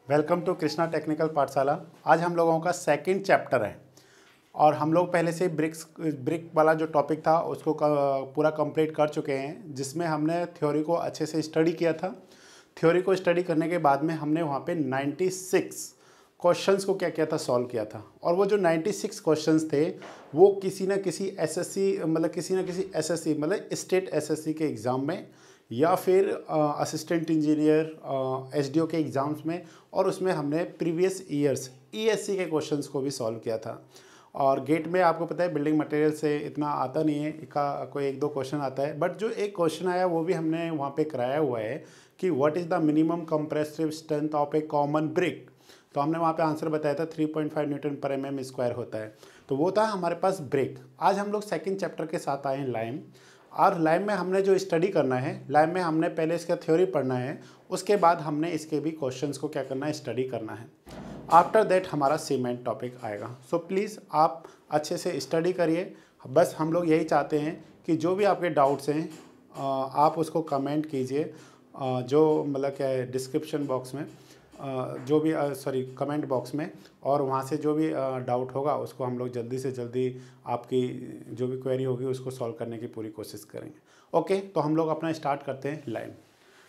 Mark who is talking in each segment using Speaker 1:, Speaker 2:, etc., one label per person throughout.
Speaker 1: Welcome to Krishna technical पाठशाला। आज हम लोगों का सेकंड चैप्टर है और हम लोग पहले से ब्रिक वाला जो टॉपिक था उसको पूरा कंप्लीट कर चुके हैं, जिसमें हमने थ्योरी को अच्छे से स्टडी किया था। थ्योरी को स्टडी करने के बाद में हमने वहाँ पे 96 क्वेश्चंस को क्या किया था, सॉल्व किया था। और वो जो 96 क्वेश्चंस थे वो किसी न किसी एसएससी मतलब स्टेट एसएससी के एग्ज़ाम में या फिर असिस्टेंट इंजीनियर एसडीओ के एग्ज़ाम्स में, और उसमें हमने प्रीवियस ईयर्स ईएससी के क्वेश्चंस को भी सॉल्व किया था। और गेट में आपको पता है बिल्डिंग मटेरियल से इतना आता नहीं है, कोई एक दो क्वेश्चन आता है, बट जो एक क्वेश्चन आया वो भी हमने वहाँ पे कराया हुआ है कि what is the minimum compressive strength of A common brick. तो हमने वहाँ पे आंसर बताया था 3.5 न्यूटन पर mm स्क्वायर होता है। तो वो था हमारे पास ब्रिक। आज हम लोग सेकेंड चैप्टर के साथ आए हैं लाइम। और लाइम में हमने जो स्टडी करना है, लाइम में हमने पहले इसका थ्योरी पढ़ना है, उसके बाद हमने इसके भी क्वेश्चंस को क्या करना है, स्टडी करना है। आफ्टर दैट हमारा सीमेंट टॉपिक आएगा। सो प्लीज़ आप अच्छे से स्टडी करिए। बस हम लोग यही चाहते हैं कि जो भी आपके डाउट्स हैं आप उसको कमेंट कीजिए, जो मतलब क्या है डिस्क्रिप्शन बॉक्स में कमेंट बॉक्स में, और वहाँ से जो भी डाउट होगा उसको हम लोग जल्दी से जल्दी आपकी जो भी क्वेरी होगी उसको सॉल्व करने की पूरी कोशिश करेंगे। ओके, तो हम लोग अपना स्टार्ट करते हैं लाइम।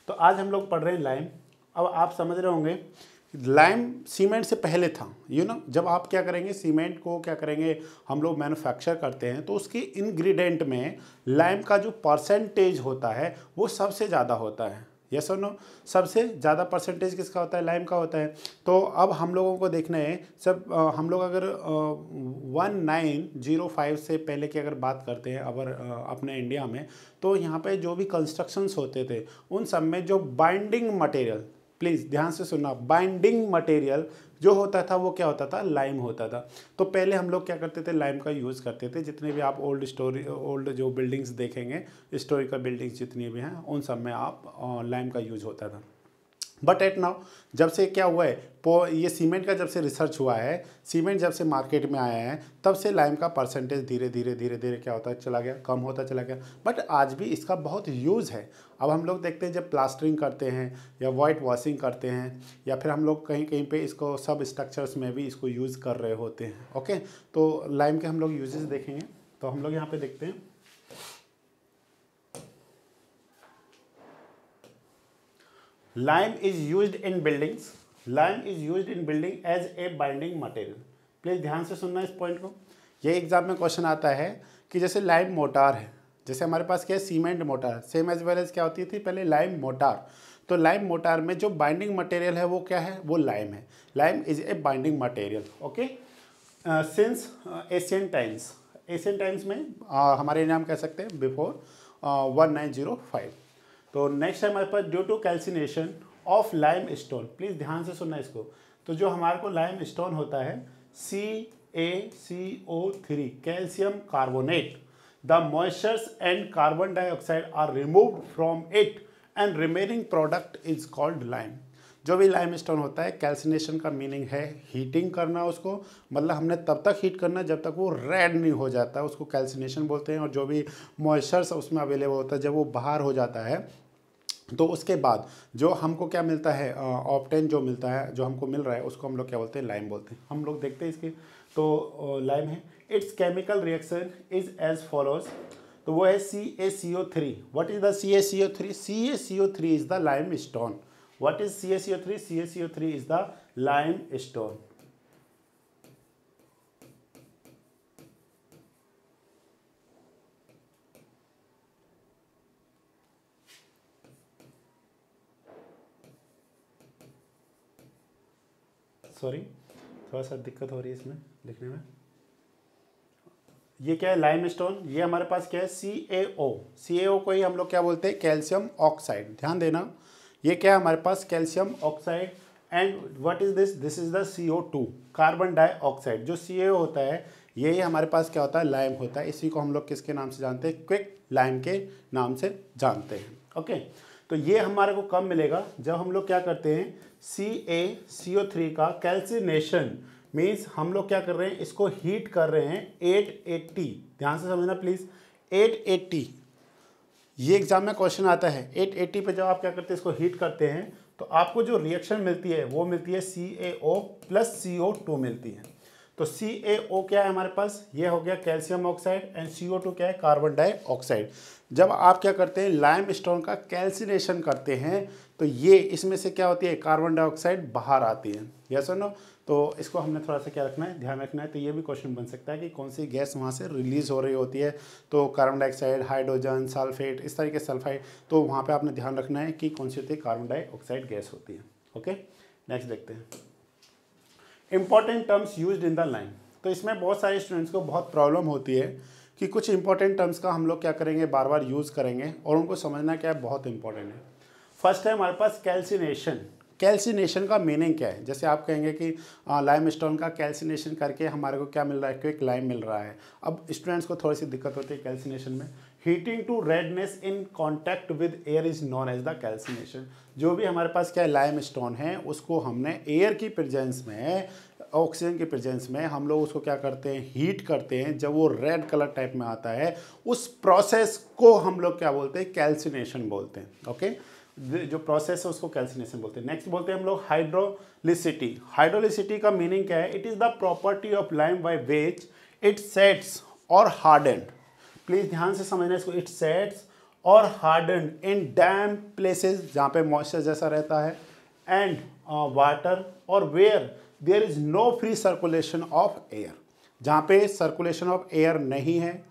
Speaker 1: तो आज हम लोग पढ़ रहे हैं लाइम। अब आप समझ रहे होंगे लाइम सीमेंट से पहले था। जब आप क्या करेंगे, सीमेंट को क्या करेंगे, हम लोग मैन्युफैक्चर करते हैं तो उसके इंग्रेडिएंट में लाइम का जो परसेंटेज होता है वो सबसे ज़्यादा होता है। यस और नो, सबसे ज़्यादा परसेंटेज किसका होता है, लाइम का होता है। तो अब हम लोगों को देखना है सब हम लोग अगर 1905 से पहले की अगर बात करते हैं अपने इंडिया में, तो यहाँ पे जो भी कंस्ट्रक्शंस होते थे उन सब में जो बाइंडिंग मटेरियल, प्लीज़ ध्यान से सुनना, बाइंडिंग मटेरियल जो होता था वो क्या होता था, लाइम होता था। तो पहले हम लोग क्या करते थे, लाइम का यूज़ करते थे। जितने भी आप ओल्ड जो बिल्डिंग्स देखेंगे, हिस्टोरिकल बिल्डिंग्स जितनी भी हैं, उन सब में आप लाइम का यूज़ होता था। बट एट नाउ जब से क्या हुआ है, ये सीमेंट का जब से रिसर्च हुआ है, सीमेंट जब से मार्केट में आया है, तब से लाइम का परसेंटेज धीरे धीरे क्या होता चला गया, कम होता चला गया। बट आज भी इसका बहुत यूज़ है। अब हम लोग देखते हैं जब प्लास्टरिंग करते हैं या वाइट वॉशिंग करते हैं, या फिर हम लोग कहीं कहीं पे इसको सब स्ट्रक्चर्स में भी इसको यूज़ कर रहे होते हैं। ओके, तो लाइम के हम लोग यूजेस देखेंगे। तो हम लोग यहाँ पे देखते हैं lime is used in buildings as a binding material। Please ध्यान से सुनना इस पॉइंट को। ये एग्जाम में क्वेश्चन आता है कि जैसे लाइम मोटार है, जैसे हमारे पास क्या है, cement mortar, same as well as क्या होती थी पहले, लाइम मोटार। तो लाइम मोटार में जो बाइंडिंग मटेरियल है वो क्या है, वो लाइम है। Lime is a binding material. Okay, since Asian times में हमारे नाम कह सकते हैं बिफोर 1905। तो नेक्स्ट है हमारे पास due to calcination of limestone. Please ध्यान से सुनना इसको। तो जो हमारे को लाइम स्टोन होता है CaCO3 calcium carbonate, the moistures and carbon dioxide are removed from it and remaining product is called lime. जो भी लाइम स्टोन होता है, कैल्सिनेशन का मीनिंग है हीटिंग करना उसको, मतलब हमने तब तक हीट करना जब तक वो रेड नहीं हो जाता, उसको कैल्सिनेशन बोलते हैं। और जो भी मॉइस्चर्स उसमें अवेलेबल होता है, जब वो बाहर हो जाता है तो उसके बाद जो हमको क्या मिलता है, ऑप्टेन जो मिलता है, जो हमको मिल रहा है, उसको हम लोग क्या बोलते हैं, लाइम बोलते हैं। हम लोग देखते हैं इसकी। तो लाइम है, its chemical reaction is as follows. तो वो है CaCO3। What is the CaCO3? CaCO3 is the limestone. What is CaCO3? CaCO3 is the limestone. Sorry, थोड़ा सा दिक्कत हो रही है इसमें लिखने में। ये क्या है, लाइम स्टोन। ये हमारे पास क्या है, CaO को ही हम लोग क्या बोलते हैं, कैल्शियम ऑक्साइड। ध्यान देना, ये क्या है हमारे पास, calcium oxide. And what is this? This is the CO2 carbon dioxide. जो CaO होता है यही हमारे पास क्या होता है, लाइम होता है। इसी को हम लोग किसके नाम से जानते हैं, क्विक लाइम के नाम से जानते हैं। ओके, तो ये हमारे को कब मिलेगा, जब हम लोग क्या करते हैं, CaCO3 का कैल्सिनेशन मीन्स हम लोग क्या कर रहे हैं, इसको हीट कर रहे हैं 880। ध्यान से समझना प्लीज़, 880। ये एग्जाम में क्वेश्चन आता है 880 पे जब आप क्या करते हैं, इसको हीट करते हैं तो आपको जो रिएक्शन मिलती है वो मिलती है CaO प्लस CO2 मिलती है। तो CaO क्या है हमारे पास, ये हो गया कैल्शियम ऑक्साइड, एंड CO2 क्या है, कार्बन डाइऑक्साइड। जब आप क्या करते हैं, लाइम स्टोन का कैल्सिनेशन करते हैं तो ये इसमें से क्या होती है, कार्बन डाइऑक्साइड बाहर आती है। यस और नो। तो इसको हमने थोड़ा सा क्या रखना है, ध्यान रखना है। तो ये भी क्वेश्चन बन सकता है कि कौन सी गैस वहाँ से रिलीज हो रही होती है। तो कार्बन डाइऑक्साइड, हाइड्रोजन, सल्फेट, इस तरीके से सल्फाइड, तो वहाँ पे आपने ध्यान रखना है कि कौन सी होती है, कार्बन डाइऑक्साइड गैस होती है। ओके, नेक्स्ट देखते हैं important terms used in the lime. तो इसमें बहुत सारे स्टूडेंट्स को बहुत प्रॉब्लम होती है कि कुछ इंपॉर्टेंट टर्म्स का हम लोग क्या करेंगे, बार बार यूज़ करेंगे और उनको समझना क्या है, बहुत इंपॉर्टेंट है। फर्स्ट है हमारे पास कैल्सिनेशन। कैल्सिनेशन का मीनिंग क्या है, जैसे आप कहेंगे कि लाइम स्टोन का कैल्सिनेशन करके हमारे को क्या मिल रहा है, क्विक लाइम मिल रहा है। अब स्टूडेंट्स को थोड़ी सी दिक्कत होती है कैल्सिनेशन में। Heating to redness in contact with air is known as the calcination. जो भी हमारे पास क्या है, लाइम स्टोन है, उसको हमने एयर की प्रेजेंस में, ऑक्सीजन की प्रेजेंस में हम लोग उसको क्या करते हैं, हीट करते हैं। जब वो रेड कलर टाइप में आता है, उस प्रोसेस को हम लोग क्या बोलते हैं, कैल्सिनेशन बोलते हैं। ओके, जो प्रोसेस है उसको कैल्सिनेशन बोलते हैं। नेक्स्ट बोलते हैं हम लोग हाइड्रोलिसिटी। हाइड्रोलिसिटी का मीनिंग क्या है, it is the property of lime by which it sets और हार्डेंड। प्लीज ध्यान से समझना इसको, इट सेट्स और हार्डेंड इन डैम प्लेसेस, जहाँ पे मॉइस्चर जैसा रहता है, एंड वाटर, और where there is no free circulation of air, जहाँ पे सर्कुलेशन ऑफ एयर नहीं है,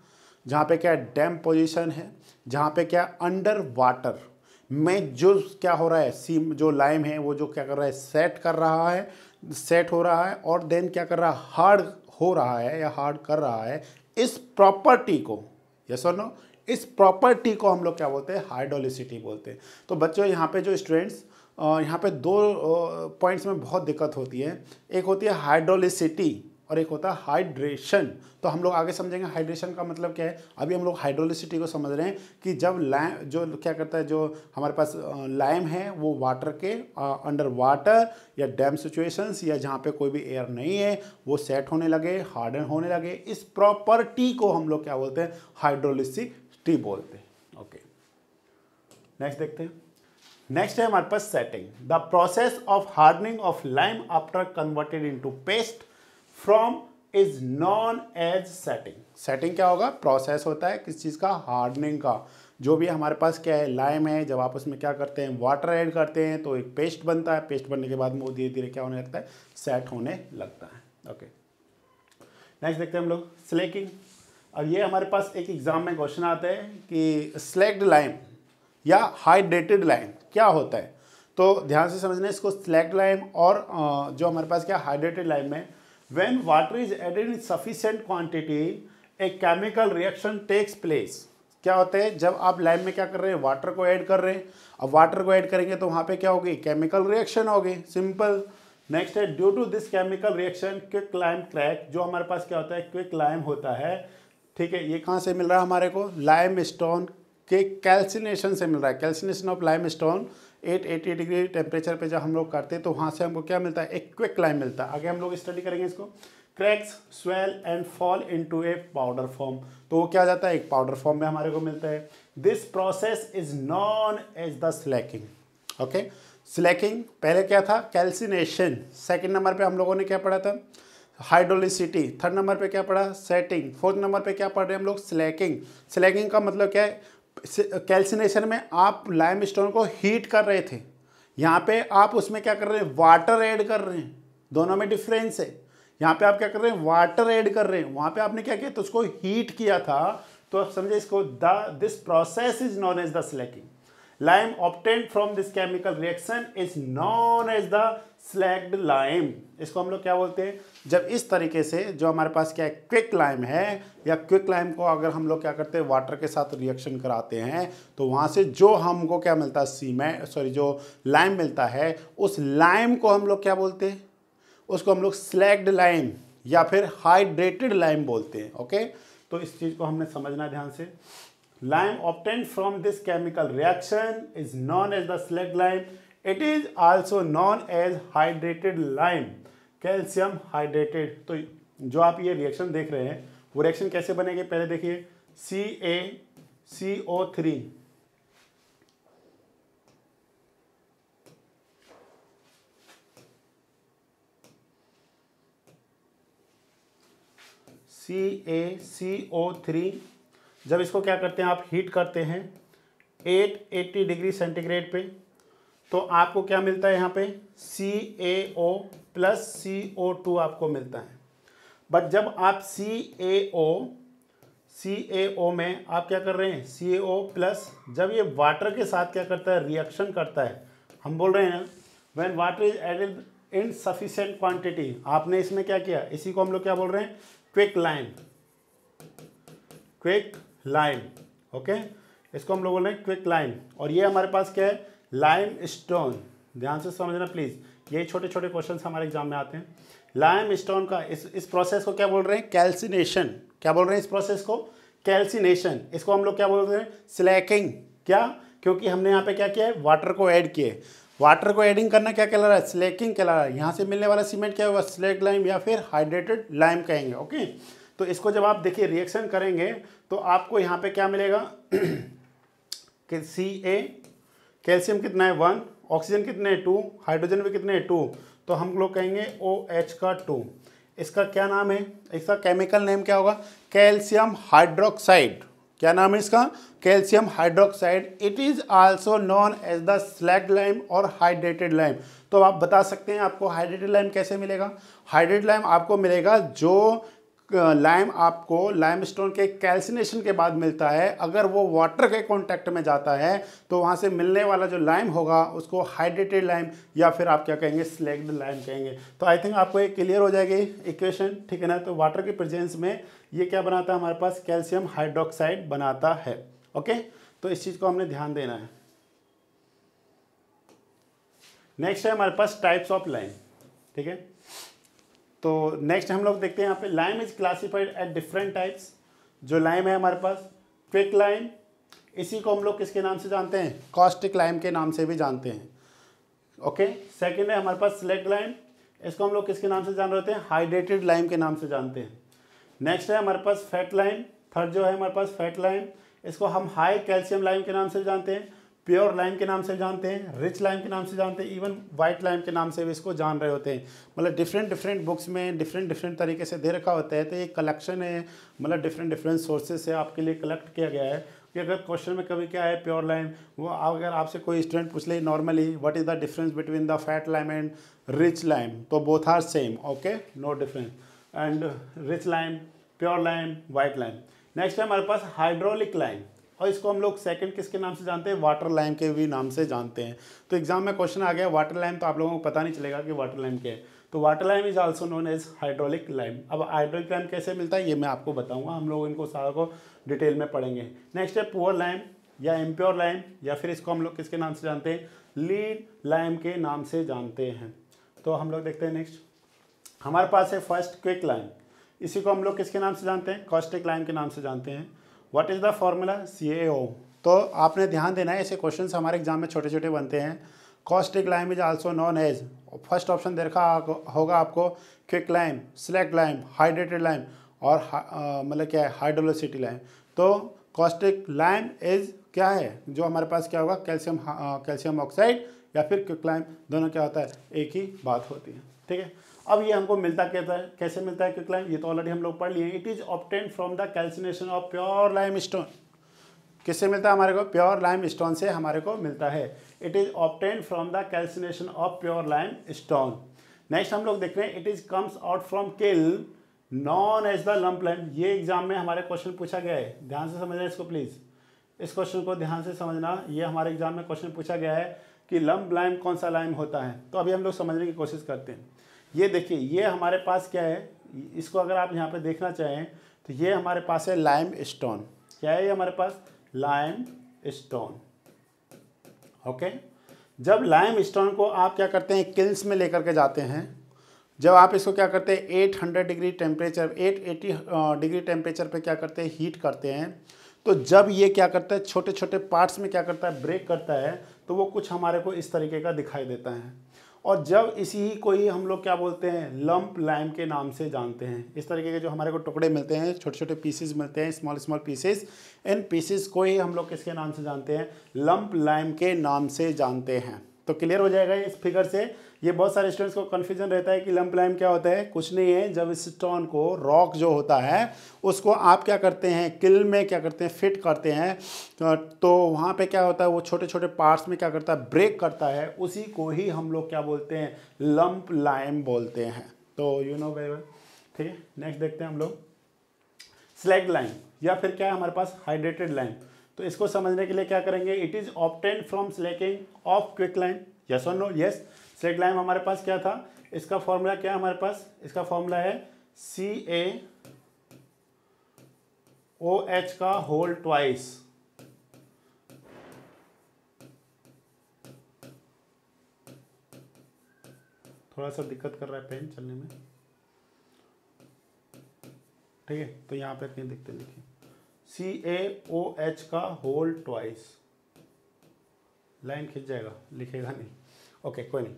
Speaker 1: जहाँ पे क्या डैम पोजीशन है, जहाँ पे क्या अंडर वाटर में जो क्या हो रहा है, सीम जो लाइम है वो जो क्या कर रहा है, सेट कर रहा है, सेट हो रहा है, और देन क्या कर रहा है, हार्ड हो रहा है या हार्ड कर रहा है। इस प्रॉपर्टी को, यस और नो, इस प्रॉपर्टी को हम लोग क्या बोलते हैं, हाइड्रोलिसिटी बोलते हैं। तो बच्चों यहाँ पे जो स्टूडेंट्स यहाँ पे दो पॉइंट्स में बहुत दिक्कत होती है। एक होती है हाइड्रोलिसिटी और एक होता है हाइड्रेशन। तो हम लोग आगे समझेंगे हाइड्रेशन का मतलब क्या है। अभी हम लोग हाइड्रोलिसिटी को समझ रहे हैं कि जब लाइम जो क्या करता है, जो हमारे पास लाइम है वो वाटर के अंडर वाटर या डैम सिचुएशंस या जहाँ पे कोई भी एयर नहीं है वो सेट होने लगे, हार्डन होने लगे। इस प्रॉपर्टी को हम लोग क्या बोलते हैं, हाइड्रोलिसिटी बोलते हैं। ओके, नेक्स्ट देखते हैं। नेक्स्ट है हमारे पास setting. The process of hardening of lime after converted into paste from is known as setting. Setting क्या होगा, प्रोसेस होता है किस चीज़ का, हार्डनिंग का। जो भी हमारे पास क्या है, लाइम है, जब आप उसमें क्या करते हैं, वाटर ऐड करते हैं तो एक पेस्ट बनता है। पेस्ट बनने के बाद में वो धीरे धीरे क्या होने लगता है, सेट होने लगता है। ओके, नेक्स्ट देखते हैं हम लोग स्लेकिंग। अब ये हमारे पास एक एग्जाम में क्वेश्चन आता है कि स्लैक्ड लाइम या हाइड्रेटेड लाइम क्या होता है। तो ध्यान से समझना इसको, स्लैक्ड लाइम और जो हमारे पास क्या हाइड्रेटेड लाइम में, when water is added in sufficient quantity a chemical reaction takes place। क्या होता है, जब आप लाइम में क्या कर रहे हैं, वाटर को ऐड कर रहे हैं। अब वाटर को ऐड करेंगे तो वहाँ पे क्या होगी, केमिकल रिएक्शन होगी, सिंपल। नेक्स्ट है due to this chemical reaction quicklime crack. जो हमारे पास क्या होता है, क्विक लाइम होता है। ठीक है, ये कहाँ से मिल रहा है हमारे को, लाइम स्टोन के कैल्सिनेशन से मिल रहा है। Calcination of lime stone 880 degree temperature पे जब हम लोग करते हैं तो वहाँ से हमको क्या मिलता है, एक क्विक लाइम मिलता है। आगे हम लोग स्टडी करेंगे इसको। Cracks swell and fall into A powder form. तो वो क्या हो जाता है, एक पाउडर फॉर्म में हमारे को मिलता है। This process is known as the slaking. Okay, slaking पहले क्या था, कैल्सिनेशन। सेकेंड नंबर पे हम लोगों ने क्या पढ़ा था, हाइड्रोलिसिटी। थर्ड नंबर पे क्या पढ़ा, सेटिंग। फोर्थ नंबर पे क्या पढ़ रहे हैं हम लोग, स्लैकिंग। स्लैकिंग का मतलब क्या है, कैल्सिनेशन में आप लाइम स्टोन को हीट कर रहे थे, यहाँ पे आप उसमें क्या कर रहे हैं, वाटर ऐड कर रहे हैं। दोनों में डिफरेंस है। यहाँ पे आप क्या कर रहे हैं, वाटर ऐड कर रहे हैं, वहाँ पे आपने क्या किया, तो उसको हीट किया था। तो आप समझे इसको, this process is known as the slaking. Lime obtained from this chemical reaction is known as the slacked lime। इसको हम लोग क्या बोलते हैं, जब इस तरीके से जो हमारे पास क्या है, क्विक लाइम है, या क्विक लाइम को अगर हम लोग क्या करते हैं, वाटर के साथ रिएक्शन कराते हैं तो वहाँ से जो हमको क्या मिलता है, जो लाइम मिलता है, उस लाइम को हम लोग क्या बोलते हैं, उसको हम लोग स्लैक्ड लाइम या फिर हाइड्रेटेड लाइम बोलते हैं। ओके, तो इस चीज़ को हमने समझना ध्यान से। Lime obtained from this chemical reaction is known as the slacked lime. It is also known as hydrated lime, calcium hydrated। तो जो आप ये रिएक्शन देख रहे हैं वो रिएक्शन कैसे बनेगी, पहले देखिए, CaCO3 CaCO3, जब इसको क्या करते हैं आप हीट करते हैं 880 डिग्री सेंटीग्रेड पे, तो आपको क्या मिलता है यहाँ पे CaO प्लस CO2 आपको मिलता है। बट जब आप CaO में आप क्या कर रहे हैं CaO प्लस, जब ये वाटर के साथ क्या करता है रिएक्शन करता है, हम बोल रहे हैं when water is added in sufficient quantity, आपने इसमें क्या किया, इसी को हम लोग क्या बोल रहे हैं क्विक लाइम, ओके, इसको हम लोग बोल रहे हैं क्विक लाइम। और ये हमारे पास क्या है लाइम स्टोन, ध्यान से समझना प्लीज, यही छोटे छोटे क्वेश्चन हमारे एग्जाम में आते हैं। लाइम स्टोन का इस प्रोसेस को क्या बोल रहे हैं कैल्सिनेशन, क्या बोल रहे हैं इस प्रोसेस को कैल्सिनेशन, इसको हम लोग क्या बोल रहे हैं स्लैकिंग, क्या, क्योंकि हमने यहाँ पे क्या किया है वाटर को ऐड किए, वाटर को एडिंग करना क्या कहला रहा है स्लैकिंग कहला रहा है। यहाँ से मिलने वाला सीमेंट क्या होगा स्लैग लाइम या फिर हाइड्रेटेड लाइम कहेंगे, ओके। तो इसको जब आप देखिए रिएक्शन करेंगे तो आपको यहाँ पे क्या मिलेगा कि Ca, कैल्शियम कितना है 1, ऑक्सीजन कितने हैं 2, हाइड्रोजन भी कितने हैं 2, तो हम लोग कहेंगे OH का 2। इसका क्या नाम है, इसका केमिकल नेम क्या होगा कैल्शियम हाइड्रोक्साइड, क्या नाम है इसका calcium hydroxide. It is also known as the slaked lime और हाइड्रेटेड लाइम। तो आप बता सकते हैं आपको हाइड्रेटेड लाइम कैसे मिलेगा, हाइड्रेटेड लाइम आपको मिलेगा जो लाइम आपको लाइमस्टोन के कैल्सिनेशन के बाद मिलता है, अगर वो वाटर के कांटेक्ट में जाता है तो वहाँ से मिलने वाला जो लाइम होगा उसको हाइड्रेटेड लाइम या फिर आप क्या कहेंगे स्लैग्ड लाइम कहेंगे। तो आई थिंक आपको ये क्लियर हो जाएगी इक्वेशन, ठीक है ना। तो वाटर के प्रेजेंस में ये क्या बनाता है हमारे पास कैल्शियम हाइड्रोक्साइड बनाता है, ओके। तो इस चीज़ को हमने ध्यान देना है। नेक्स्ट है हमारे पास टाइप्स ऑफ लाइम, ठीक है। तो नेक्स्ट हम लोग देखते हैं यहाँ पे lime is classified at different types. जो लाइम है हमारे पास क्विक लाइम, इसी को हम लोग किसके नाम से जानते हैं कॉस्टिक लाइम के नाम से भी जानते हैं, ओके। सेकंड है हमारे पास स्लैग लाइम, इसको हम लोग किसके नाम से जान रहे होते हैं हाइड्रेटेड लाइम के नाम से जानते हैं। नेक्स्ट है हमारे पास फैट लाइम, थर्ड जो है हमारे पास फैट लाइम, इसको हम हाई कैल्शियम लाइम के नाम से जानते हैं, प्योर लाइम के नाम से जानते हैं, रिच लाइम के नाम से जानते हैं, इवन वाइट लाइम के नाम से भी इसको जान रहे होते हैं। मतलब डिफरेंट बुक्स में डिफरेंट तरीके से दे रखा होता है। तो ये कलेक्शन है, मतलब डिफरेंट सोर्सेज से आपके लिए कलेक्ट किया गया है कि अगर क्वेश्चन में कभी क्या है प्योर लाइम, वो अगर आपसे कोई स्टूडेंट पूछ ले normally what is the difference between the fat lime and rich lime, तो both are same, okay, no difference. And rich lime, pure lime, white lime. Next है हमारे पास हाइड्रोलिक लाइम, और इसको हम लोग सेकंड किसके नाम से जानते हैं वाटर लाइम के भी नाम से जानते हैं। तो एग्जाम में क्वेश्चन आ गया वाटर लाइम, तो आप लोगों को पता नहीं चलेगा कि वाटर लाइम क्या है। तो water lime is also known as hydraulic lime. अब हाइड्रोलिक लाइम कैसे मिलता है ये मैं आपको बताऊंगा, हम लोग इनको सारा को डिटेल में पढ़ेंगे। नेक्स्ट है पुअर लाइम या इम्प्योर लाइम, या फिर इसको हम लोग किसके नाम से जानते हैं लीड लाइम के नाम से जानते हैं। तो हम लोग देखते हैं नेक्स्ट हमारे पास है फर्स्ट क्विक लाइम, इसी को हम लोग किसके नाम से जानते हैं कॉस्टिक लाइम के नाम से जानते हैं। What is the formula CaO। तो आपने ध्यान देना है, ऐसे क्वेश्चंस हमारे एग्जाम में छोटे छोटे बनते हैं। Caustic lime is also known as, first option दे रखा होगा आपको quick lime, slag lime, hydrated lime और मतलब क्या है हाइड्रोलिसिटी लाइम। तो कॉस्टिक लाइम इज क्या है जो हमारे पास क्या होगा कैल्शियम ऑक्साइड या फिर क्विक लाइम, दोनों क्या होता है एक ही बात होती है, ठीक है। अब ये हमको मिलता कहता है, कैसे मिलता है क्विक लाइम, ये तो ऑलरेडी हम लोग पढ़ लिए। It is obtained from the calcination of pure lime stone, किससे मिलता है हमारे को प्योर लाइम स्टोन से हमारे को मिलता है। It is obtained from the calcination of pure limestone. Next हम लोग देख रहे हैं it is comes out from kiln known as the lump lime. ये एग्जाम में हमारे क्वेश्चन पूछा गया है, ध्यान से समझना इसको प्लीज, इस क्वेश्चन को ध्यान से समझना। ये हमारे एग्जाम में क्वेश्चन पूछा गया है कि लंप लाइम कौन सा लाइम होता है। तो अभी हम लोग समझने की कोशिश करते हैं। ये देखिए ये हमारे पास क्या है, इसको अगर आप यहाँ पे देखना चाहें तो ये हमारे पास है लाइम स्टोन। क्या है ये हमारे पास लाइम स्टोन, ओके। जब लाइम स्टोन को आप क्या करते हैं किल्स में लेकर के जाते हैं, जब आप इसको क्या करते हैं 800 डिग्री टेम्परेचर 880 डिग्री टेम्परेचर पे क्या करते हैं हीट करते हैं, तो जब ये क्या करता है छोटे छोटे पार्ट्स में क्या करता है ब्रेक करता है, तो वो कुछ हमारे को इस तरीके का दिखाई देता है। और जब इसी को ही हम लोग क्या बोलते हैं लंप लाइम के नाम से जानते हैं। इस तरीके के जो हमारे को टुकड़े मिलते हैं, छोटे छोटे पीसेस मिलते हैं, स्मॉल पीसेस, इन पीसेस को ही हम लोग किसके नाम से जानते हैं लंप लाइम के नाम से जानते हैं, तो क्लियर हो जाएगा इस फिगर से। ये बहुत सारे स्टूडेंट्स को कन्फ्यूजन रहता है कि लंप लाइम क्या होता है। कुछ नहीं है, जब स्टोन को रॉक जो होता है उसको आप क्या करते हैं, किल में क्या करते हैं, फिट करते हैं, तो वहाँ पे क्या होता है, वो छोटे छोटे पार्ट्स में क्या करता है, ब्रेक करता है, उसी को ही हम लोग क्या बोलते हैं, लंप लाइम बोलते हैं। तो यू नो वेरी वेल, ठीक है। नेक्स्ट देखते हैं हम लोग स्लैग लाइम, या फिर क्या है हमारे पास हाइड्रेटेड लाइम। तो इसको समझने के लिए क्या करेंगे, it is obtained from Slaking of quick lime, yes और नो, यस। स्लैग लाइम हमारे पास क्या था, इसका फॉर्मूला क्या है हमारे पास, इसका फॉर्मूला है CaOH का होल ट्वाइस, थोड़ा सा दिक्कत कर रहा है पेन चलने में, ठीक है। तो यहाँ पे कहीं दिखते लिखिए CaOH का होल ट्वाइस, लाइन खिंच जाएगा, लिखेगा नहीं, ओके कोई नहीं।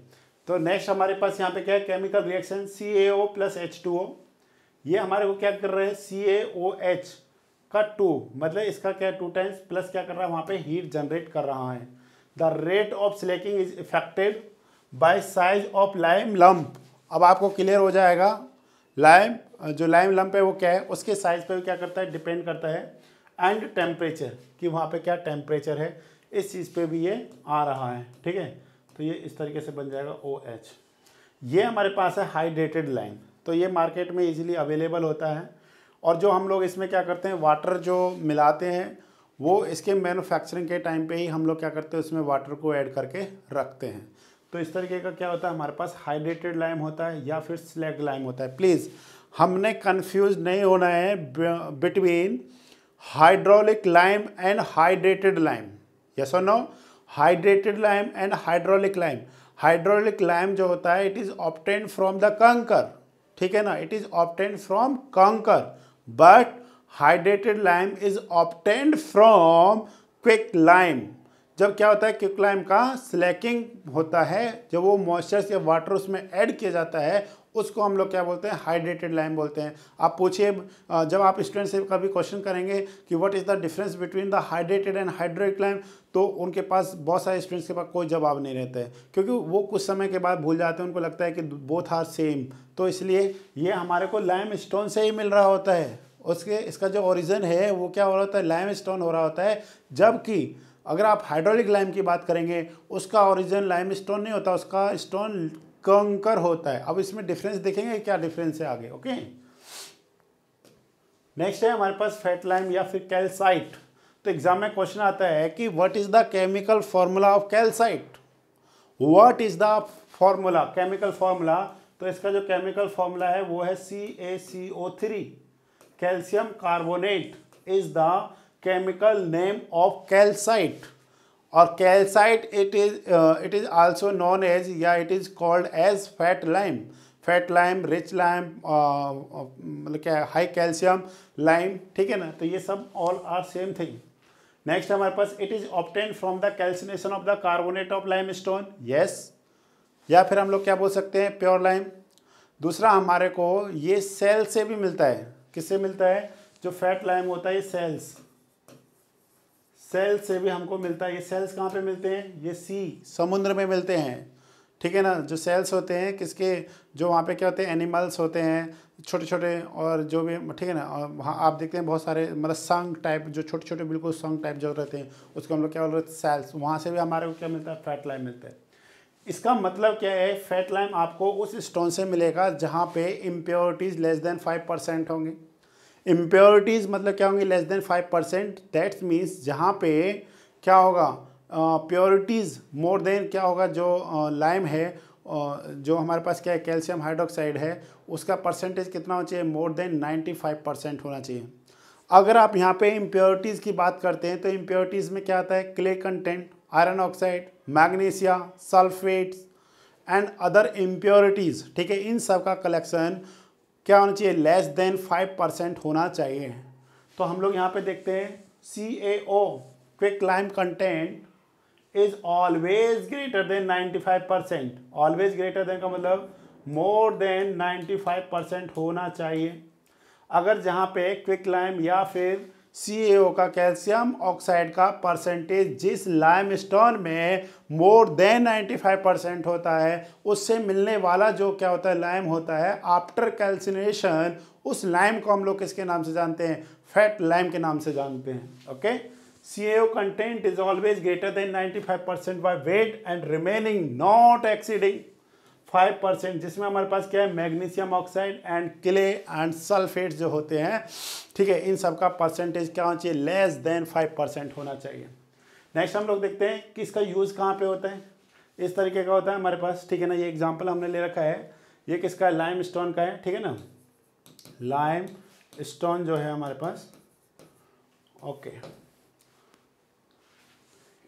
Speaker 1: तो नेक्स्ट हमारे पास यहाँ पे क्या है, chemical reaction CaO plus H2O। ये हमारे को क्या कर रहे हैं, CaOH का 2, मतलब इसका क्या 2 टाइम्स प्लस क्या कर रहा है, वहाँ पे हीट जनरेट कर रहा है। The rate of Slaking is affected by size of lime lump. अब आपको क्लियर हो जाएगा, लाइम जो लाइम लंप है वो क्या है, उसके साइज पे क्या करता है, डिपेंड करता है, एंड टेम्परेचर, कि वहाँ पे क्या टेम्परेचर है, इस चीज़ पे भी ये आ रहा है, ठीक है। तो ये इस तरीके से बन जाएगा OH। ये हमारे पास है हाइड्रेटेड लाइम, तो ये मार्केट में इजीली अवेलेबल होता है। और जो हम लोग इसमें क्या करते हैं, वाटर जो मिलाते हैं, वो इसके मैन्युफैक्चरिंग के टाइम पे ही हम लोग क्या करते हैं, उसमें वाटर को ऐड करके रखते हैं। तो इस तरीके का क्या होता है, हमारे पास हाइड्रेटेड लाइम होता है या फिर स्लैग लाइम होता है। प्लीज़ हमने कन्फ्यूज नहीं होना है between hydraulic lime and hydrated lime, yes और no. Hydrated lime and hydraulic lime, hydraulic lime जो होता है it is obtained from the kankar, ठीक है ना, it is obtained from kankar, but hydrated lime is obtained from quick lime. जब क्या होता है, क्विक लाइम का स्लैकिंग होता है, जब वो मॉइस्चर या वाटर उसमें ऐड किया जाता है, उसको हम लोग क्या बोलते हैं, हाइड्रेटेड लाइम बोलते हैं। आप पूछिए, जब आप स्टूडेंट से कभी क्वेश्चन करेंगे कि what is the difference between the hydrated and hydraulic lime, तो उनके पास बहुत सारे स्टूडेंट्स के पास कोई जवाब नहीं रहता है, क्योंकि वो कुछ समय के बाद भूल जाते हैं, उनको लगता है कि बोथ आर सेम। तो इसलिए ये हमारे को लाइम स्टोन से ही मिल रहा होता है, उसके इसका जो ओरिजिन है वो क्या हो रहा होता है, लाइम स्टोन हो रहा होता है। जबकि अगर आप हाइड्रोलिक लाइम की बात करेंगे, उसका ओरिजिन लाइम स्टोन नहीं होता, उसका स्टोन कंकर होता है। अब इसमें डिफरेंस देखेंगे, क्या डिफरेंस है आगे, ओके। नेक्स्ट है हमारे पास फैट लाइम या फिर कैल्साइट। तो एग्जाम में क्वेश्चन आता है कि what is the chemical formula of calcite, what is the formula, chemical formula. तो इसका जो केमिकल फॉर्मूला है वो है CaCO3, calcium carbonate is the chemical name of calcite. और calcite it is also known as, या it is called as fat lime, fat lime, rich lime, मतलब क्या, हाई कैल्शियम लाइम, ठीक है ना। तो ये सब all are same thing. Next हमारे पास it is obtain from the calcination of the carbonate of limestone, yes. या फिर हम लोग क्या बोल सकते हैं, प्योर लाइम। दूसरा हमारे को ये सेल से भी मिलता है, किससे मिलता है, जो फैट लाइम होता है ये सेल्स से भी हमको मिलता है। ये सेल्स कहाँ पे मिलते हैं, ये समुद्र में मिलते हैं, ठीक है ना। जो सेल्स होते हैं किसके, जो वहाँ पे क्या होते हैं, एनिमल्स होते हैं छोटे छोटे, और जो भी, ठीक है ना। और वहाँ आप देखते हैं बहुत सारे, मतलब संग टाइप, जो छोटे छोटे बिल्कुल संग टाइप जो रहते हैं, उसको हम लोग क्या बोल रहे हैं, सेल्स। वहाँ से भी हमारे को क्या मिलता है, फैट लाइम मिलता है। इसका मतलब क्या है, फैट लाइम आपको उस स्टोन से मिलेगा जहाँ पे इम्प्योरिटीज़ लेस देन 5% होंगी। इम्प्योरिटीज़ मतलब क्या होंगी, लेस देन 5%, दैट्स मीन्स जहाँ पे क्या होगा, प्योरिटीज़ मोर देन क्या होगा, जो लाइम है, जो हमारे पास क्या है, कैल्शियम हाइड्रोक्साइड है, उसका परसेंटेज कितना होना चाहिए, मोर देन 95% होना चाहिए। अगर आप यहाँ पे इम्प्योरिटीज़ की बात करते हैं, तो इम्प्योरिटीज़ में क्या आता है, clay content, iron oxide, magnesia, sulphates and other impurities, ठीक है। इन सब का कलेक्शन क्या होना चाहिए, लेस देन 5% होना चाहिए। तो हम लोग यहाँ पे देखते हैं CaO quick lime content is always greater than 95%। Always greater than का मतलब मोर देन 95% होना चाहिए। अगर जहाँ पे क्विक लाइम या फिर CaO का कैल्शियम ऑक्साइड का परसेंटेज जिस लाइमस्टोन में मोर देन 95% होता है, उससे मिलने वाला जो क्या होता है लाइम होता है आफ्टर कैल्सिनेशन, उस लाइम को हम लोग किसके नाम से जानते हैं? फैट लाइम के नाम से जानते हैं। Okay, CaO content is always greater than 95% by weight and remaining not exceeding 5%, जिसमें हमारे पास क्या है? Magnesium oxide and clay and sulphates जो होते हैं, ठीक है, इन सब का परसेंटेज क्या होना चाहिए? लेस देन 5% होना चाहिए। नेक्स्ट हम लोग देखते हैं कि इसका यूज़ कहाँ पे होता है। इस तरीके का होता है हमारे पास, ठीक है ना। ये एग्जांपल हमने ले रखा है, ये किसका है? लाइम स्टोन का है, ठीक है ना। लाइम स्टोन जो है हमारे पास, ओके,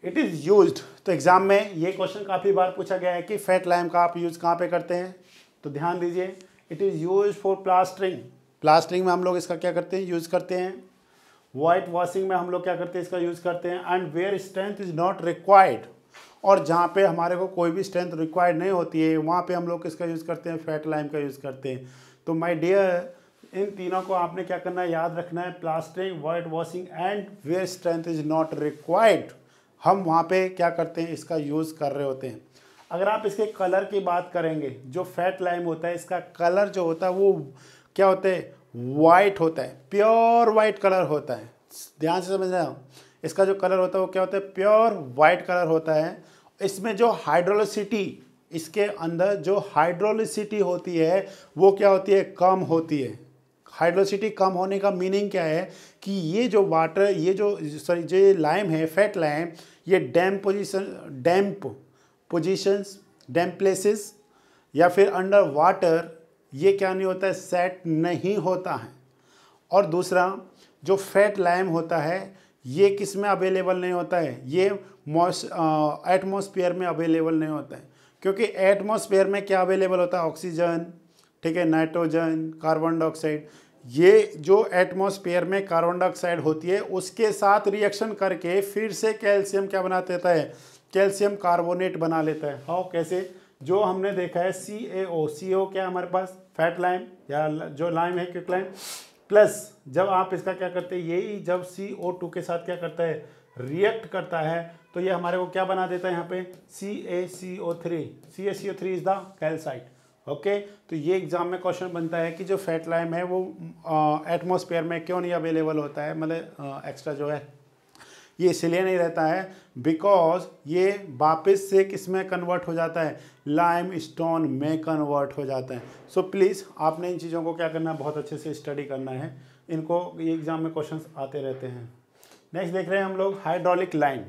Speaker 1: इट इज़ यूज्ड। तो एग्जाम में ये क्वेश्चन काफ़ी बार पूछा गया है कि फैट लाइम का आप यूज़ कहाँ पे करते हैं, तो ध्यान दीजिए, it is use for plastering. Plastering में हम लोग इसका क्या करते हैं? यूज़ करते हैं। वाइट वॉशिंग में हम लोग क्या करते हैं? इसका यूज़ करते हैं। And where strength is not required, और जहाँ पे हमारे को कोई भी स्ट्रेंथ रिक्वायर्ड नहीं होती है, वहाँ पे हम लोग किसका यूज़ करते हैं? फैट लाइम का यूज़ करते हैं। तो माय डियर, इन तीनों को आपने क्या करना है? याद रखना है। Plastering, white washing and where strength is not required, हम वहाँ पे क्या करते हैं? इसका यूज़ कर रहे होते हैं। अगर आप इसके कलर की बात करेंगे, जो फैट लाइम होता है इसका कलर जो होता है वो क्या होता है? वाइट होता है, प्योर वाइट कलर होता है। ध्यान से समझना, इसका जो कलर होता है वो क्या होता है? प्योर वाइट कलर होता है। इसमें जो हाइड्रोलिसिटी, इसके अंदर जो हाइड्रोलिसिटी होती है वो क्या होती है? कम होती है। हाइड्रोसिटी कम होने का मीनिंग क्या है? कि ये जो वाटर, ये जो लाइम है, फैट लाइम, ये डैम्प पोजीशंस, डैम्प प्लेसेस या फिर अंडर वाटर, ये क्या नहीं होता है? सेट नहीं होता है। और दूसरा, जो फैट लाइम होता है ये किस में अवेलेबल नहीं होता है? ये एटमॉस्फेयर में अवेलेबल नहीं होता है, क्योंकि एटमॉस्फेयर में क्या अवेलेबल होता है? ऑक्सीजन, ठीक है, नाइट्रोजन, कार्बन डाइऑक्साइड। ये जो एटमॉस्फेयर में कार्बन डाइऑक्साइड होती है उसके साथ रिएक्शन करके फिर से कैल्शियम क्या बना देता है? कैल्शियम कार्बोनेट बना लेता है। हाउ? कैसे? जो हमने देखा है CaO क्या है हमारे पास? फैट लाइम या जो लाइम है क्विक लाइम, प्लस जब आप इसका क्या करते हैं? यही जब CO2 के साथ क्या करता है? रिएक्ट करता है, तो ये हमारे को क्या बना देता है यहाँ पे? CaCO3। CaCO3 is the calcite. Okay, तो ये एग्जाम में क्वेश्चन बनता है कि जो फैट लाइम है वो एटमॉस्फेयर में क्यों नहीं अवेलेबल होता है, मतलब एक्स्ट्रा जो है ये इसलिए नहीं रहता है बिकॉज ये वापस से किस में कन्वर्ट हो जाता है? लाइम स्टोन में कन्वर्ट हो जाता है। सो प्लीज़ आपने इन चीज़ों को क्या करना है? बहुत अच्छे से स्टडी करना है, इनको ये एग्जाम में क्वेश्चंस आते रहते हैं। नेक्स्ट देख रहे हैं हम लोग हाइड्रोलिक लाइम।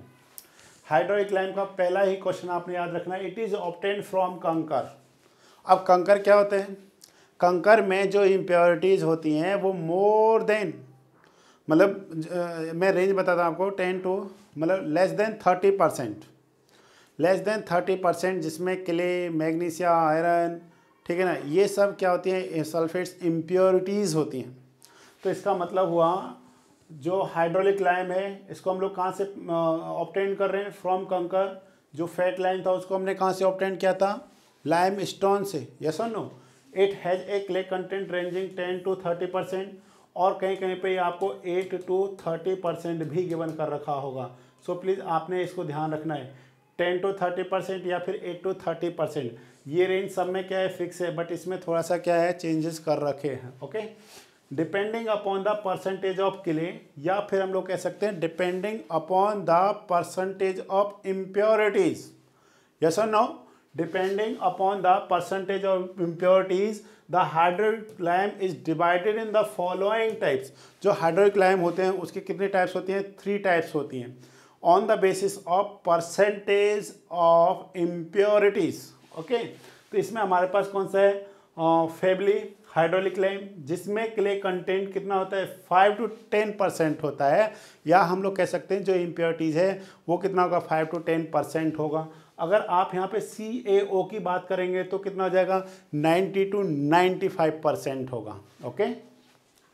Speaker 1: हाइड्रोलिक लाइम का पहला ही क्वेश्चन आपने याद रखना है, इट इज़ ऑब्टेन फ्रॉम कंकर। अब कंकर क्या होते हैं? कंकर में जो इम्प्योरिटीज़ होती हैं वो मोर देन, मतलब मैं रेंज बताता हूँ आपको, 10 टू मतलब लेस देन 30%, लेस देन 30%, जिसमें क्ले, मैग्नीशिया, आयरन, ठीक है ना, ये सब क्या होती हैं? सल्फेट्स, इम्प्योरिटीज़ होती हैं। तो इसका मतलब हुआ जो हाइड्रोलिक लाइम है इसको हम लोग कहाँ से ऑब्टेन कर रहे हैं? फ्रॉम कंकर। जो फैट लाइम था उसको हमने कहाँ से ऑब्टेन किया था? लाइम स्टोन से। यस और no? It has a clay content ranging 10 to 30%, और कहीं कहीं पे आपको 8 to 30% भी गिवन कर रखा होगा। सो प्लीज़ आपने इसको ध्यान रखना है, 10 to 30% या फिर 8 to 30%, ये रेंज सब में क्या है? फिक्स है, बट इसमें थोड़ा सा क्या है? चेंजेस कर रखे हैं। Okay, depending upon the percentage of clay, या फिर हम लोग कह सकते हैं depending upon the percentage of impurities. Yes और no? Depending upon the percentage of impurities, the hydraulic lime is divided in the following types. जो hydraulic lime होते हैं उसके कितने टाइप्स होती हैं? 3 टाइप्स होती हैं, on the basis of percentage of impurities. Okay, तो इसमें हमारे पास कौन सा है? फेबली हाइड्रोलिक लाइम, जिसमें क्ले कंटेंट कितना होता है? 5 to 10% होता है, या हम लोग कह सकते हैं जो इम्प्योरिटीज़ है वो कितना होगा? 5 to 10% होगा। अगर आप यहाँ पे CaO की बात करेंगे तो कितना हो जाएगा? 90 to 95% होगा। ओके,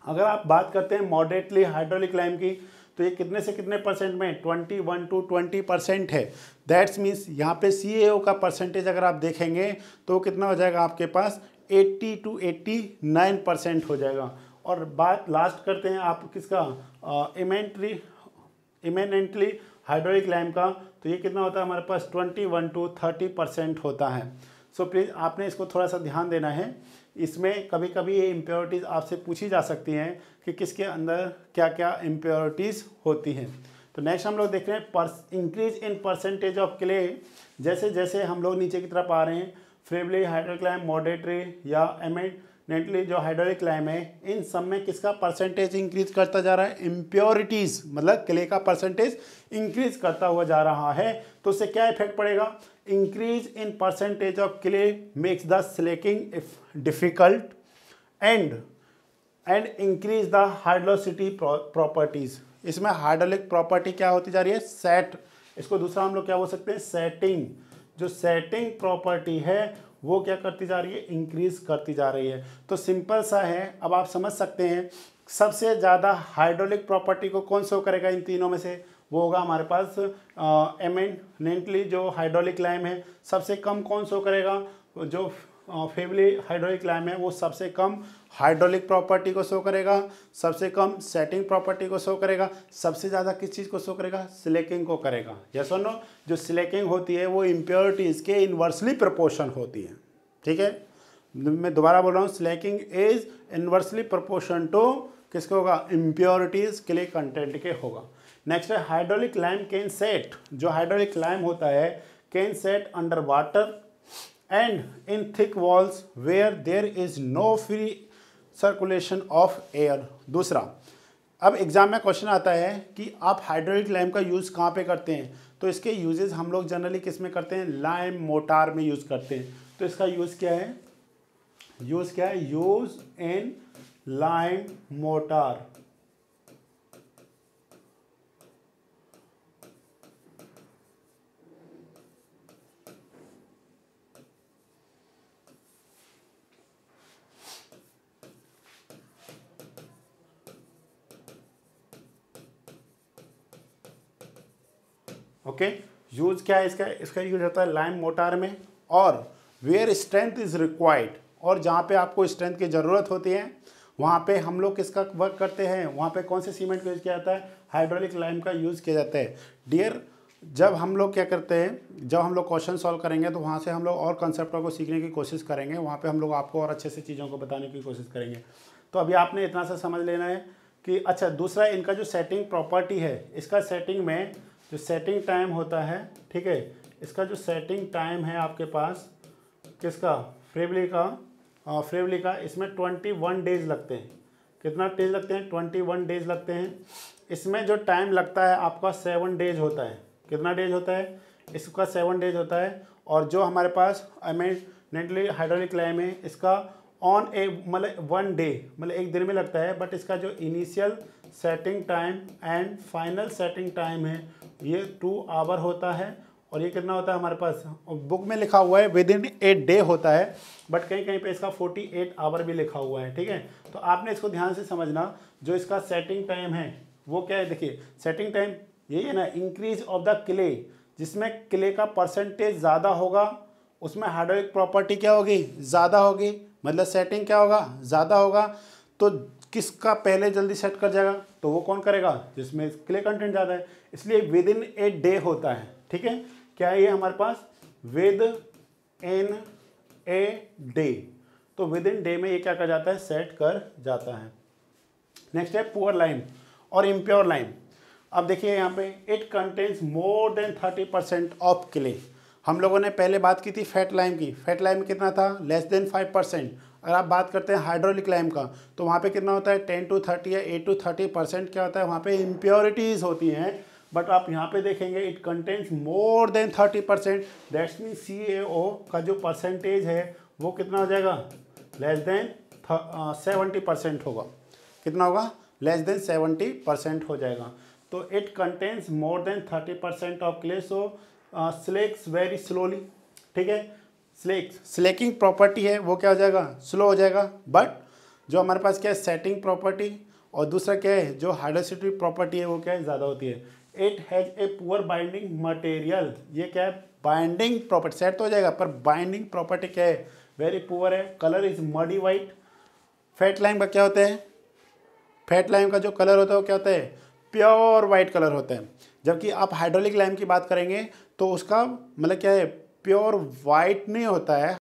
Speaker 1: अगर आप बात करते हैं मॉडरेटली हाइड्रोलिक लाइम की, तो ये कितने से कितने परसेंट में? 21 to 20% है। दैट्स मीन्स यहाँ पे CaO का परसेंटेज अगर आप देखेंगे तो कितना हो जाएगा आपके पास? 80 to 89% हो जाएगा। और बात लास्ट करते हैं आप किसका, इमिनेंटली हाइड्रोलिक लाइम का, तो ये कितना होता है हमारे पास 21 to 30% होता है। सो प्लीज़ आपने इसको थोड़ा सा ध्यान देना है। इसमें कभी कभी ये इम्प्योरिटीज़ आपसे पूछी जा सकती हैं कि किसके अंदर क्या क्या इम्प्योरिटीज़ होती हैं। तो नेक्स्ट हम लोग देख रहे हैं increase in percentage of clay. जैसे जैसे हम लोग नीचे की तरफ आ रहे हैं, फेवरेबली हाइड्रोलिक लाइम, मॉडरेटरी या एमिनेंटली जो हाइड्रोलिक लाइम है, इन सब में किसका परसेंटेज इंक्रीज करता जा रहा है, इम्प्योरिटीज़ मतलब क्ले का परसेंटेज इंक्रीज करता हुआ जा रहा है। तो उससे क्या इफेक्ट पड़ेगा, increase in percentage of clay makes the slaking difficult and increase the hydraulicity properties. इसमें हाइड्रोलिक प्रॉपर्टी क्या होती जा रही है, सेट। इसको दूसरा हम लोग क्या बोल सकते हैं, सेटिंग। जो सेटिंग प्रॉपर्टी है वो क्या करती जा रही है, इंक्रीज करती जा रही है। तो सिंपल सा है, अब आप समझ सकते हैं सबसे ज़्यादा हाइड्रोलिक प्रॉपर्टी को कौन शो करेगा इन तीनों में से, वो होगा हमारे पास एमिनेंटली जो हाइड्रोलिक लाइम है। सबसे कम कौन शो करेगा, जो फेवरेबली हाइड्रोलिक लाइम है वो सबसे कम हाइड्रोलिक प्रॉपर्टी को शो करेगा, सबसे कम सेटिंग प्रॉपर्टी को शो करेगा, सबसे ज़्यादा किस चीज़ को शो करेगा, स्लैकिंग को करेगा। यस और नो, जो स्लैकिंग होती है वो इम्प्योरिटीज़ के इन्वर्सली प्रोपोर्शन होती है। ठीक है, मैं दोबारा बोल रहा हूँ, slaking is inversely proportion to किसके होगा, इम्प्योरिटीज़ के लिए कंटेंट के होगा। नेक्स्ट है हाइड्रोलिक लाइम कैन सेट। जो हाइड्रोलिक लाइम होता है can set under water and in thick walls where there is no free circulation of air. दूसरा, अब एग्जाम में क्वेश्चन आता है कि आप हाइड्रोलिक लाइम का यूज़ कहाँ पे करते हैं, तो इसके यूजेस हम लोग जनरली किस में करते हैं, लाइम मोटार में यूज़ करते हैं। तो इसका यूज़ क्या है, यूज़ क्या है, use in lime motor. Okay, use क्या है इसका, इसका यूज होता है लाइम मोटार में, और वेयर स्ट्रेंथ इज रिक्वायर्ड, और जहाँ पे आपको स्ट्रेंथ की ज़रूरत होती है वहाँ पे हम लोग किसका वर्क करते हैं, वहाँ पे कौन से सीमेंट का यूज़ किया जाता है, हाइड्रोलिक लाइम का यूज़ किया जाता है। डियर, जब हम लोग क्या करते हैं, जब हम लोग क्वेश्चन सॉल्व करेंगे तो वहाँ से हम लोग और कंसेप्टों को सीखने की कोशिश करेंगे, वहाँ पे हम लोग आपको और अच्छे से चीज़ों को बताने की कोशिश करेंगे। तो अभी आपने इतना सा समझ लेना है कि अच्छा, दूसरा इनका जो सेटिंग प्रॉपर्टी है, इसका सेटिंग में जो सेटिंग टाइम होता है, ठीक है, इसका जो सेटिंग टाइम है आपके पास किसका, फेवरेबली का इसमें 21 डेज लगते हैं। कितना डेज लगते हैं, 21 डेज लगते हैं। इसमें जो टाइम लगता है आपका 7 डेज होता है। कितना डेज होता है, इसका 7 डेज होता है। और जो हमारे पास इमिनेंटली हाइड्रोलिक लाइम है, इसका ऑन ए मतलब 1 डे मतलब एक दिन में लगता है, बट इसका जो initial setting time and final setting time है ये 2 आवर होता है। और ये कितना होता है हमारे पास, बुक में लिखा हुआ है विद इन 8 डे होता है, बट कहीं कहीं पे इसका 48 आवर भी लिखा हुआ है। ठीक है, तो आपने इसको ध्यान से समझना। जो इसका सेटिंग टाइम है वो क्या है, देखिए सेटिंग टाइम यही है ना, इंक्रीज ऑफ द क्ले, जिसमें क्ले का परसेंटेज ज़्यादा होगा उसमें हाइड्रोलिक प्रॉपर्टी क्या होगी, ज़्यादा होगी, मतलब सेटिंग क्या होगा, ज़्यादा होगा। तो किसका पहले जल्दी सेट कर जाएगा, तो वो कौन करेगा, जिसमें क्ले कंटेंट ज़्यादा है। इसलिए विद इन 8 डे होता है। ठीक है, क्या है ये हमारे पास, विद इन ए डे। तो विद इन डे में ये क्या कर जाता है, सेट कर जाता है। नेक्स्ट है पुअर लाइम और इम्प्योर लाइम। अब देखिए यहाँ पे, it contains more than 30% of clay. हम लोगों ने पहले बात की थी फैट लाइम की, फैट लाइम कितना था, लेस देन 5%। अगर आप बात करते हैं हाइड्रोलिक लाइम का, तो वहाँ पे कितना होता है, 10 to 30 या 8 to 30% क्या होता है, वहाँ पे इम्प्योरिटीज़ होती हैं। बट आप यहाँ पे देखेंगे it contains more than 30%, that's mean CaO का जो परसेंटेज है वो कितना हो जाएगा, लेस देन 70% होगा। कितना होगा, लेस देन 70% हो जाएगा। तो it contains more than 30% of clay, so slakes very slowly. ठीक है, स्लेकिंग प्रॉपर्टी है वो क्या हो जाएगा, स्लो हो जाएगा। बट जो हमारे पास क्या है, सेटिंग प्रॉपर्टी, और दूसरा क्या है, जो हाइड्रोसिटी प्रॉपर्टी है वो क्या है, ज़्यादा होती है। It has a poor binding material, ये क्या है, बाइंडिंग प्रॉपर्टी, सेट तो हो जाएगा पर बाइंडिंग प्रॉपर्टी क्या है, वेरी पुअर है। Colour is muddy white. Fat lime का क्या होता है, फैट लाइम का जो कलर होता है वो क्या होता है, प्योर वाइट कलर होता है। जबकि आप हाइड्रोलिक लाइम की बात करेंगे तो उसका मतलब क्या है, प्योर वाइट नहीं होता है,